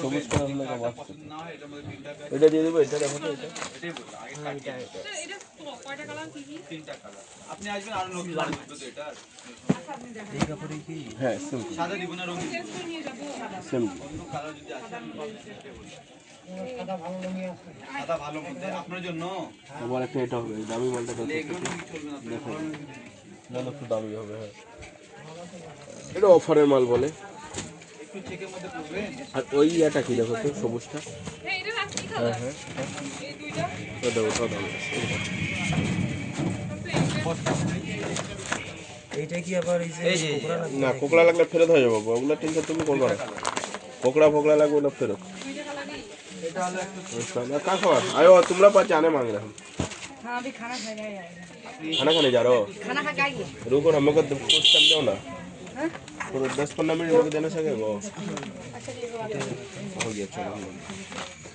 সবুজ কালার হলে বাচ্চা এটা দিয়ে দেবো। এটা দেখো তো, এটা কয়টা কালার কি কি? তিনটা কালার। আপনি আসবেন আর নতুন লাগবে তো এটা। এই কাপড়ে কি? হ্যাঁ সেম সাদা দিব না রঙিন দিব? নিয়ে যাব সেম অন্য কালার যদি আসে আমি পাবেন সেটা বলি। সাদা ভালো রঙই আছে। সাদা ভালো মধ্যে আপনার জন্য আবার একটা এটা হবে দামি মালটা কত? এগুলো রঙ চলবে না দেখো। না একটু দামি হবে। হ্যাঁ এটা অফারের মাল বলে। একটু চেকের মধ্যে করবেন। আর ওই ইয়াটা কি দেখো তো, সবুজটা। হ্যাঁ এটা রাখি হ্যাঁ কালার। হ্যাঁ এই দুইটা ওটা ওটা দামি আছে। এইটা কি আবার এই যে কোকড়া লাগবে? না কোকড়া লাগলে ফেরত হয়ে যাবো। ওগুলো টেনশন তুমি করবে না। কোকড়া ফোকড়া লাগবে ওটা ফেরত। দুইটা কালারই। এটা হলো একটা का खबर आयो तुम्हारा पास जाने मांग रहे हम। हाँ अभी खाना खाने आएगा। खाना खाने जा रहे हो? खाना खा के आइए। रुको ना, हमको कुछ टाइम दो ना। पूरा 10-15 मिनट रुक देना सके वो। हो गया चलो।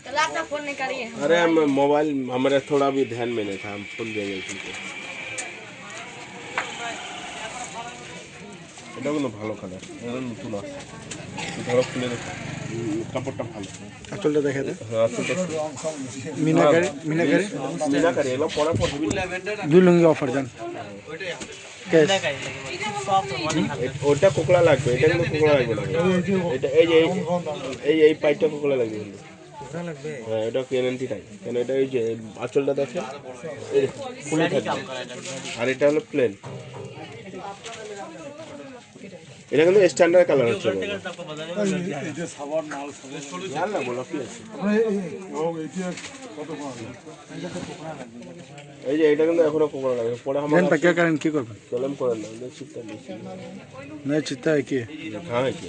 चलो अपना फोन निकालिए। अरे हम मोबाइल हमारे थोड़ा भी ध्यान में नहीं था, हम भूल गए तुमको। এটা কোনো ভালো কালার, এটা নতুন আছে। ধরো খুলে দেখো, কাপড়টা ভালো। আঁচলটা দেখে দে। হ্যাঁ আঁচলটা মিনাকারি মিনাকারি মিনাকারি এগুলো পরা পড়বি। দুই লুঙ্গি অফার জান। ক্যাশ ওটা কোকড়া লাগবে, এটা কিন্তু কোকড়া লাগবে না। এটা এই যে এই পাইপটা কোকড়া লাগবে কিন্তু। কোকড়া লাগবে? হ্যাঁ এটা গ্যারান্টি নাই, কেন এটা এই যে আঁচলটা দেখে এই ফুলে থাকবে। আর এটা হলো প্লেন। এটা কিন্তু স্ট্যান্ডার্ড কালার হচ্ছে। না বলো কি আছে এই যে এটা কিন্তু এখনো কোকড়া লাগবে। পরে জান আমরা পাকিয়া করেন কি করবেন? চলেন পরে না এটা চিপটা বেশি। না চিন্তা কি হ্যাঁ কি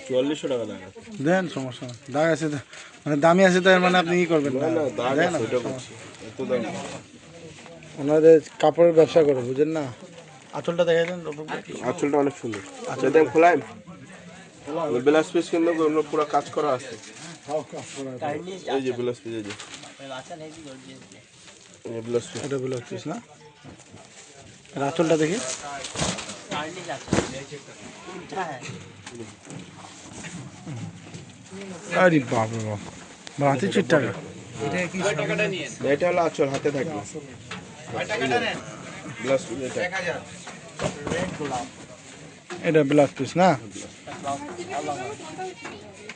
4400 টাকা দাম। দেন সমস্যা না। দাগ আছে তো, মানে দামি আছে তো, এর মানে আপনি কি করবেন? না না না দাগ দেন আছে, এটা বলছি এত দাম না। ওনাদের কাপড়ের ব্যবসা করে বুঝেন না। আঁচলটা দেখে দেন। আঁচলটা অনেক সুন্দর। আচ্ছা দেখ খোলাই ব্লাউজ পিস কিন্তু অন্য পুরো কাজ করা আছে। এই যে ব্লাউজ পিস, এই যে এই ব্লাউজ পিস। এটা ব্লাউজ পিস না? আর আঁচলটা দেখি। আরে বাপ রে বাপ, বাড়াতে চিট্টাকা। এটা হলো আঁচল, হাতে থাকবে ব্লাউজ পিস। এটা 1000 এটা ব্লাউজ পিস না?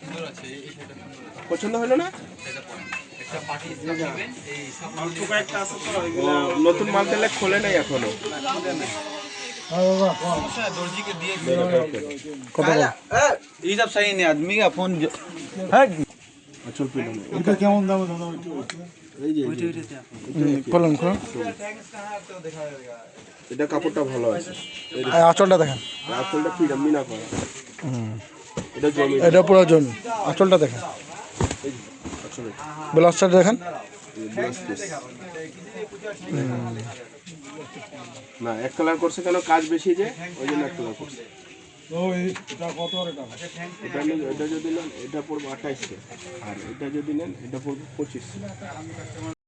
সুন্দর আছে এই শাড়িটা সুন্দর। পছন্দ হলো না? একটা পার্টি স্টাইল দিবেন এই সামনে একটা আছে তো ও, নতুন মাল তেলে খোলে নাই এখনো। সমস্যা দর্জি के दिए কত বল? ये सब सही नहीं आदमी का फोन है আঁচল পেলাম এটা কেমন দাম দাদা? এই যে কলম কলম। এটা কাপড়টা ভালো আছে। আর আঁচলটা দেখেন। আঁচলটা ফিরা মিনা করা। এটা জমি এটা পুরো জমি। আঁচলটা দেখেন, আঁচলে ব্লাউজটা দেখেন। ব্লাউজ পিস না এক কালার করছে কেন, কাজ বেশি যে ওই জন্য এক কালার করছে। এটা যদি নেন এটা পড়বে 2800, আর এটা যদি নেন এটা পড়বে 2500।